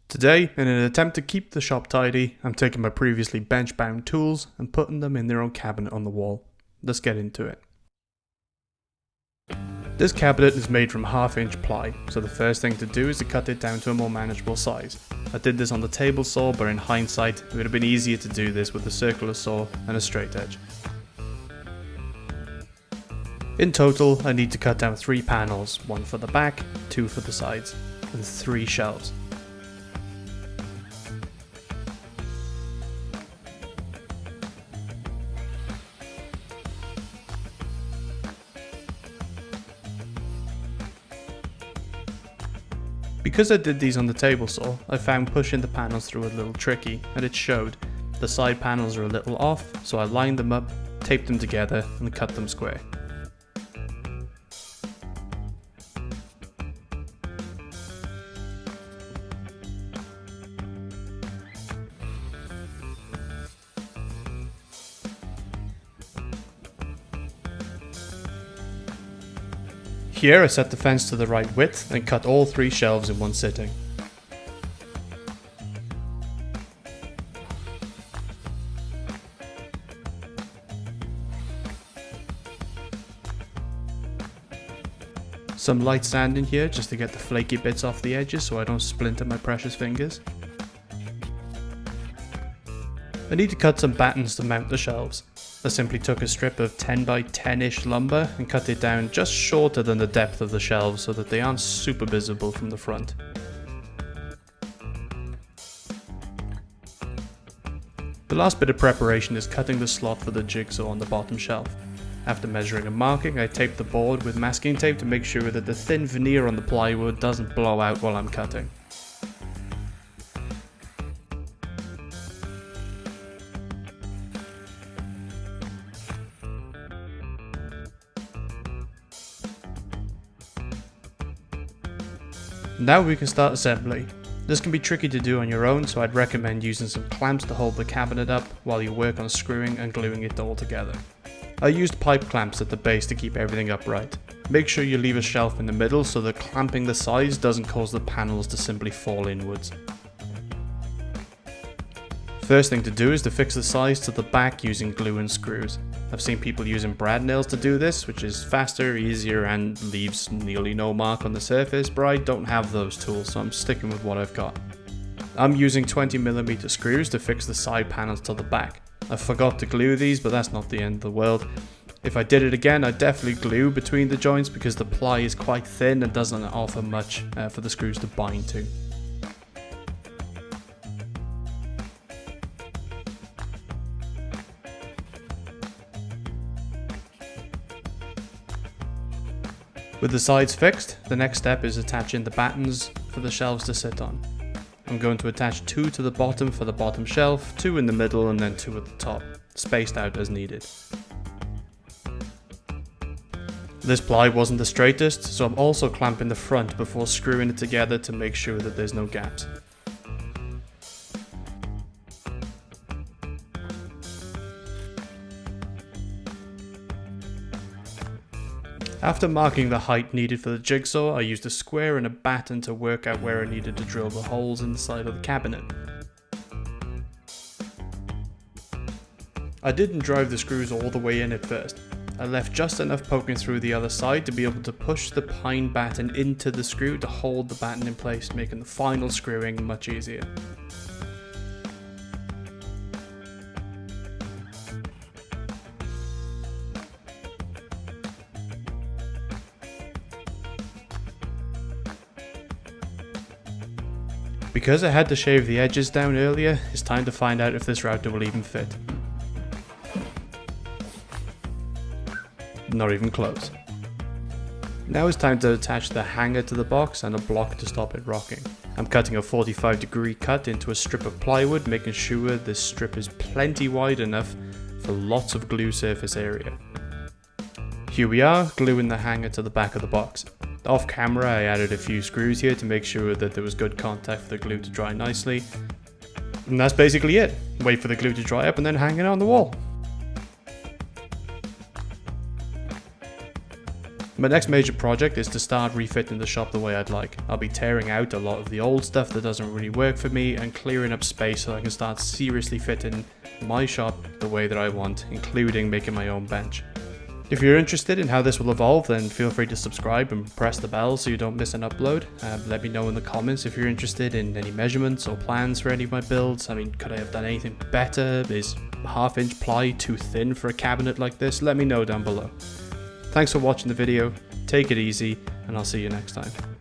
Today, in an attempt to keep the shop tidy, I'm taking my previously bench-bound tools and putting them in their own cabinet on the wall. Let's get into it. This cabinet is made from 1/2-inch ply, so the first thing to do is to cut it down to a more manageable size. I did this on the table saw, but in hindsight, it would have been easier to do this with a circular saw and a straight edge. In total, I need to cut down 3 panels, 1 for the back, 2 for the sides, and 3 shelves. Because I did these on the table saw, I found pushing the panels through a little tricky, and it showed. The side panels are a little off, so I lined them up, taped them together, and cut them square. Here I set the fence to the right width and cut all 3 shelves in one sitting. Some light sand in here just to get the flaky bits off the edges so I don't splinter my precious fingers. I need to cut some batons to mount the shelves. I simply took a strip of 10 by 10-ish lumber and cut it down just shorter than the depth of the shelves so that they aren't super visible from the front. The last bit of preparation is cutting the slot for the jigsaw on the bottom shelf. After measuring and marking, I taped the board with masking tape to make sure that the thin veneer on the plywood doesn't blow out while I'm cutting. Now we can start assembly. This can be tricky to do on your own, so I'd recommend using some clamps to hold the cabinet up while you work on screwing and gluing it all together. I used pipe clamps at the base to keep everything upright. Make sure you leave a shelf in the middle so that clamping the sides doesn't cause the panels to simply fall inwards. First thing to do is to fix the sides to the back using glue and screws. I've seen people using brad nails to do this, which is faster, easier, and leaves nearly no mark on the surface, but I don't have those tools, so I'm sticking with what I've got. I'm using 20mm screws to fix the side panels to the back. I forgot to glue these, but that's not the end of the world. If I did it again, I'd definitely glue between the joints because the ply is quite thin and doesn't offer much for the screws to bind to. With the sides fixed, the next step is attaching the batons for the shelves to sit on. I'm going to attach 2 to the bottom for the bottom shelf, 2 in the middle and then 2 at the top, spaced out as needed. This ply wasn't the straightest, so I'm also clamping the front before screwing it together to make sure that there's no gaps. After marking the height needed for the jigsaw, I used a square and a baton to work out where I needed to drill the holes in the side of the cabinet. I didn't drive the screws all the way in at first. I left just enough poking through the other side to be able to push the pine baton into the screw to hold the baton in place, making the final screwing much easier. Because I had to shave the edges down earlier, it's time to find out if this router will even fit. Not even close. Now it's time to attach the hanger to the box and a block to stop it rocking. I'm cutting a 45-degree cut into a strip of plywood, making sure this strip is plenty wide enough for lots of glue surface area. Here we are, gluing the hanger to the back of the box. Off camera I added a few screws here to make sure that there was good contact for the glue to dry nicely. And that's basically it. Wait for the glue to dry up and then hang it on the wall. My next major project is to start refitting the shop the way I'd like. I'll be tearing out a lot of the old stuff that doesn't really work for me and clearing up space so I can start seriously fitting my shop the way that I want, including making my own bench. If you're interested in how this will evolve, then feel free to subscribe and press the bell so you don't miss an upload. Let me know in the comments if you're interested in any measurements or plans for any of my builds. I mean, could I have done anything better? Is 1/2 inch ply too thin for a cabinet like this? Let me know down below. Thanks for watching the video, take it easy, and I'll see you next time.